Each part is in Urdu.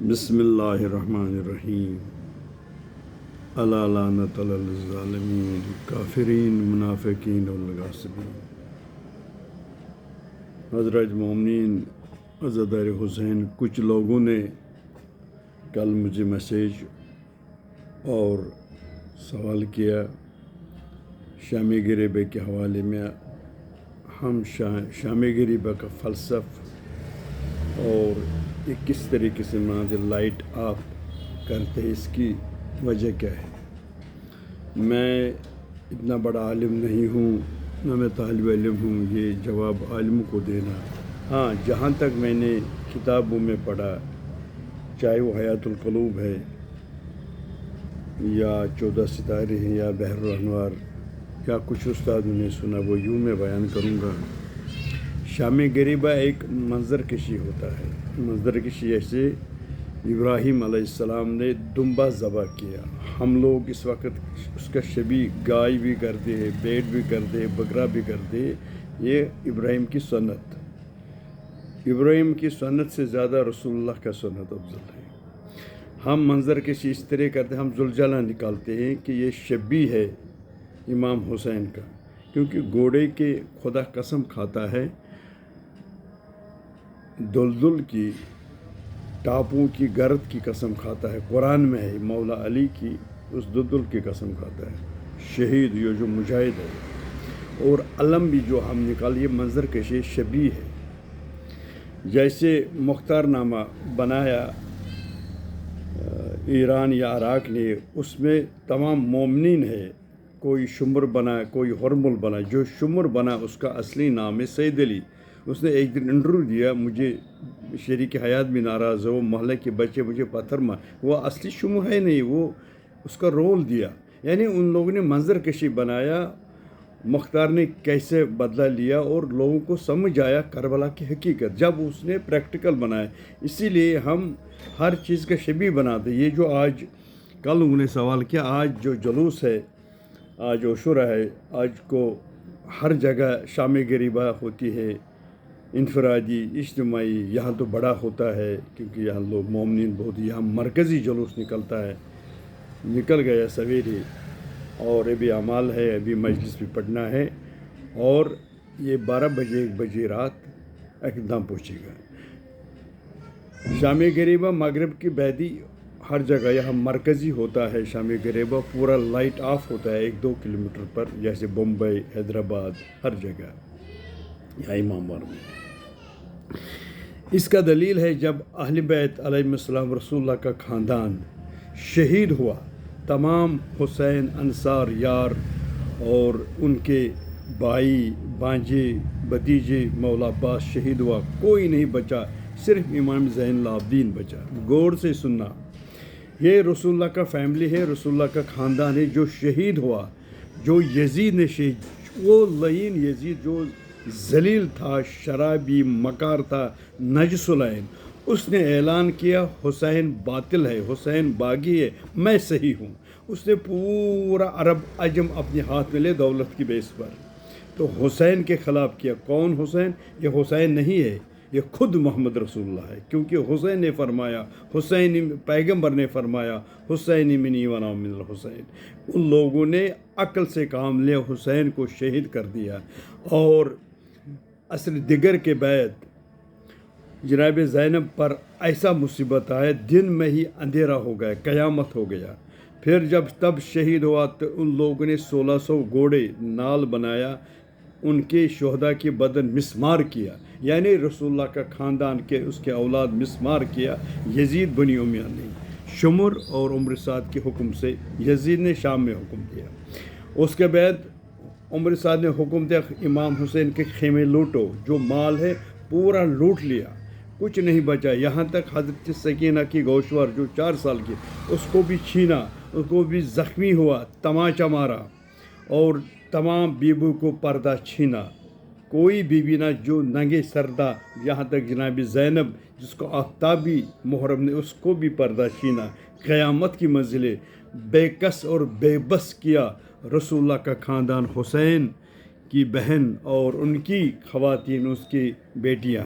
بسم اللہ الرحمن الرحیم الا لعنت علی الظالمین کافرین منافقین والغاصبین۔ حضرت مومنین عزادار حسین، کچھ لوگوں نے کل مجھے میسیج اور سوال کیا شام غریبہ کے حوالے میں۔ ہم شام غریبہ کا فلسفہ اور یہ کس طریقے سے لائٹ آف کرتے ہیں، اس کی وجہ کیا ہے؟ میں اتنا بڑا عالم نہیں ہوں، نہ میں طالب علم ہوں یہ جواب عالم کو دینا۔ ہاں، جہاں تک میں نے کتابوں میں پڑھا، چاہے وہ حیات القلوب ہے یا 14 ستارے ہیں یا بحر الانوار یا کچھ استادوں نے سنا، وہ یوں میں بیان کروں گا۔ شام غریبہ ایک منظر کشی ہوتا ہے۔ منظر کشی جیسے ابراہیم علیہ السلام نے دمبا ذبح کیا، ہم لوگ اس وقت اس کا شبیہ گائے بھی کرتے ہیں، بیٹ بھی کرتے ہیں، بکرا بھی کرتے ہیں۔ یہ ابراہیم کی سنت، ابراہیم کی سنت سے زیادہ رسول اللہ کا سنت افضل ہے۔ ہم منظر کشی اس طرح کرتے ہیں، ہم زلجلہ نکالتے ہیں کہ یہ شبیہ ہے امام حسین کا، کیونکہ گھوڑے کے خدا قسم کھاتا ہے، دلدل کی ٹاپوں کی گرد کی قسم کھاتا ہے، قرآن میں ہے، مولا علی کی اس دلدل کی قسم کھاتا ہے، شہید یہ جو مجاہد ہے۔ اور علم بھی جو ہم نکالیے منظر کشی شبیہ ہے۔ جیسے مختار نامہ بنایا ایران یا عراق نے، اس میں تمام مومنین ہے، کوئی شمر بنا، کوئی ہرمل بنا۔ جو شمر بنا اس کا اصلی نام ہے سید علی۔ اس نے ایک دن انٹرویو دیا، مجھے شریک حیات بھی ناراض ہے، وہ محلے کے بچے مجھے پتھر مار، وہ اصلی شمر ہے نہیں، وہ اس کا رول دیا۔ یعنی ان لوگوں نے منظر کشی بنایا، مختار نے کیسے بدلہ لیا، اور لوگوں کو سمجھ آیا کربلا کی حقیقت جب اس نے پریکٹیکل بنایا۔ اسی لیے ہم ہر چیز کا شبیہ بناتے۔ یہ جو آج کل انہوں نے سوال کیا، آج جو جلوس ہے، آج عاشورہ ہے، آج کو ہر جگہ شام غریبہ ہوتی ہے، انفرادی اجتماعی، یہاں تو بڑا ہوتا ہے کیونکہ یہاں لوگ مومنین بہت، یہاں مرکزی جلوس نکلتا ہے، نکل گیا سویرے، اور ابھی اعمال ہے، ابھی مجلس بھی پڑھنا ہے، اور یہ 12 بجے 1 بجے رات اقدام پہنچے گا۔ شام غریبہ مغرب کی بیدی ہر جگہ یہاں مرکزی ہوتا ہے۔ شام غریبہ پورا لائٹ آف ہوتا ہے 1-2 کلومیٹر پر، جیسے بمبئی، حیدرآباد، ہر جگہ، یا امام باڑہ میں۔ اس کا دلیل ہے جب اہل بیت علیہ السلام، رسول اللہ کا خاندان شہید ہوا، تمام حسین انصار یار اور ان کے بھائی بانجے بھتیجے مولا عباس شہید ہوا، کوئی نہیں بچا، صرف امام زین العابدین بچا۔ غور سے سننا، یہ رسول اللہ کا فیملی ہے، رسول اللہ کا خاندان ہے جو شہید ہوا، جو یزید نے شہید، وہ لعین یزید جو ذلیل تھا، شرابی، مکار تھا، نجس العین، اس نے اعلان کیا حسین باطل ہے، حسین باغی ہے، میں صحیح ہوں۔ اس نے پورا عرب عجم اپنے ہاتھ میں لے دولت کی بیس پر، تو حسین کے خلاف کیا۔ کون حسین؟ یہ حسین نہیں ہے، یہ خود محمد رسول اللہ ہے، کیونکہ حسین نے فرمایا، حسین پیغمبر نے فرمایا، حسین منی و انا من الحسین۔ ان لوگوں نے عقل سے کام لیا، حسین کو شہید کر دیا۔ اور اصل دیگر کے بعد جناب زینب پر ایسا مصیبت آیا، دن میں ہی اندھیرا ہو گیا، قیامت ہو گیا۔ پھر جب تب شہید ہوا تو ان لوگوں نے 1600 گھوڑے نال بنایا، ان کے شہداء کے بدن مسمار کیا، یعنی رسول اللہ کا خاندان کے اس کے اولاد مسمار کیا، یزید بنی امیہ نے، شمر اور عمر سعد کے حکم سے یزید نے شام میں حکم دیا۔ اس کے بعد عمر سعد نے حکم دیا امام حسین کے خیمے لوٹو، جو مال ہے پورا لوٹ لیا، کچھ نہیں بچا، یہاں تک حضرت سکینہ کی گوشوار جو 4 سال کی، اس کو بھی چھینا، اس کو بھی زخمی ہوا، تماچا مارا، اور تمام بیویوں کو پردہ چھینا، کوئی بیوی نہ جو ننگے سردہ، یہاں تک جناب زینب جس کو آفتابی محرم نے، اس کو بھی پردہ چھینا۔ قیامت کی منزلیں بے کس اور بے بس کیا رسول اللہ کا خاندان، حسین کی بہن اور ان کی خواتین، اس کی بیٹیاں۔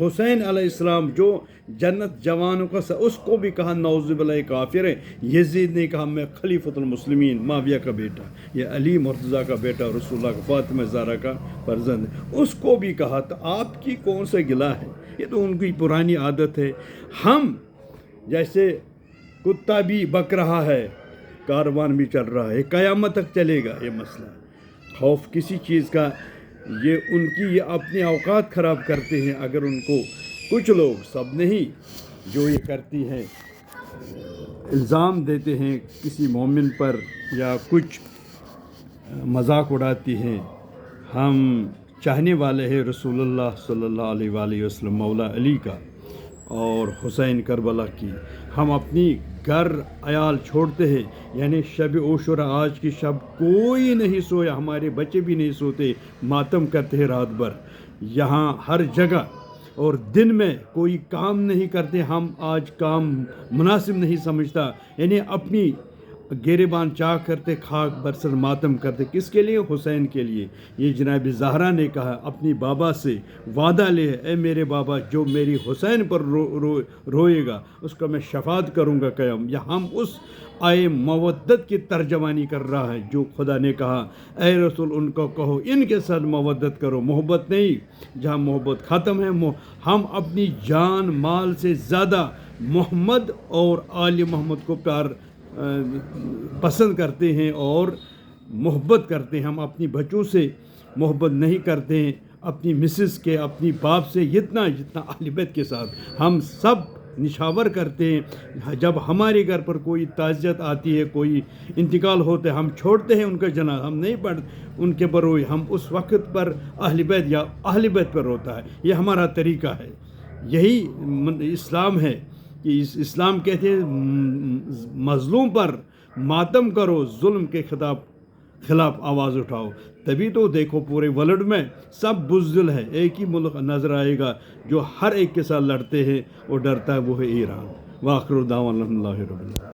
حسین علیہ السلام جو جنت جوانوں کا اس کو بھی کہا نعوذ باللہ کافر ہے. یزید نے کہا میں خلیفۃ المسلمین معاویہ کا بیٹا، یہ علی مرتضیٰ کا بیٹا، رسول اللہ کا فاطمہ زہرا کا فرزند ہے، اس کو بھی کہا. تو آپ کی کون سا گلہ ہے؟ یہ تو ان کی پرانی عادت ہے. ہم جیسے کتا بھی بک رہا ہے، کاروان بھی چل رہا ہے، قیامت تک چلے گا یہ مسئلہ. خوف کسی چیز کا، یہ ان کی یہ اپنے اوقات خراب کرتے ہیں. اگر ان کو کچھ لوگ، سب نہیں، جو یہ کرتی ہیں الزام دیتے ہیں کسی مومن پر یا کچھ مذاق اڑاتی ہیں. ہم چاہنے والے ہیں رسول اللہ صلی اللہ علیہ وآلہ وسلم، مولا علی کا اور حسین کربلا کی. ہم اپنی گھر عیال چھوڑتے ہیں، یعنی شب عاشوراء آج کی شب کوئی نہیں سویا، ہمارے بچے بھی نہیں سوتے، ماتم کرتے ہیں رات بھر یہاں ہر جگہ، اور دن میں کوئی کام نہیں کرتے. ہم آج کام مناسب نہیں سمجھتا، یعنی اپنی گریبان چاک کرتے، خاک برسر ماتم کرتے. کس کے لیے؟ حسین کے لیے. یہ جناب زہرا نے کہا اپنی بابا سے وعدہ لے، اے میرے بابا جو میری حسین پر روئے گا اس کا میں شفاعت کروں گا قیام. یا ہم اس آئے مودت کی ترجمانی کر رہا ہے جو خدا نے کہا اے رسول ان کو کہو ان کے ساتھ مودت کرو، محبت نہیں. جہاں محبت ختم ہے، ہم اپنی جان مال سے زیادہ محمد اور آل محمد کو پیار پسند کرتے ہیں اور محبت کرتے ہیں. ہم اپنی بچوں سے محبت نہیں کرتے ہیں، اپنی مسز کے، اپنی باپ سے جتنا اہل بیت کے ساتھ ہم سب نشاور کرتے ہیں. جب ہمارے گھر پر کوئی تعزیت آتی ہے، کوئی انتقال ہوتا ہے، ہم چھوڑتے ہیں ان کا جنازہ، ہم نہیں پڑھتے ان کے پر روئے، ہم اس وقت پر اہل بیت یا اہل بیت پر روتا ہے. یہ ہمارا طریقہ ہے، یہی اسلام ہے. کہ اسلام کہتے ہیں مظلوم پر ماتم کرو، ظلم کے خلاف آواز اٹھاؤ. تبھی تو دیکھو پورے ورلڈ میں سب بزدل ہے. ایک ہی ملک نظر آئے گا جو ہر ایک کے ساتھ لڑتے ہیں اور ڈرتا ہے، وہ ہے ایران. وآخر دعوانا الحمد للہ رب العالمین.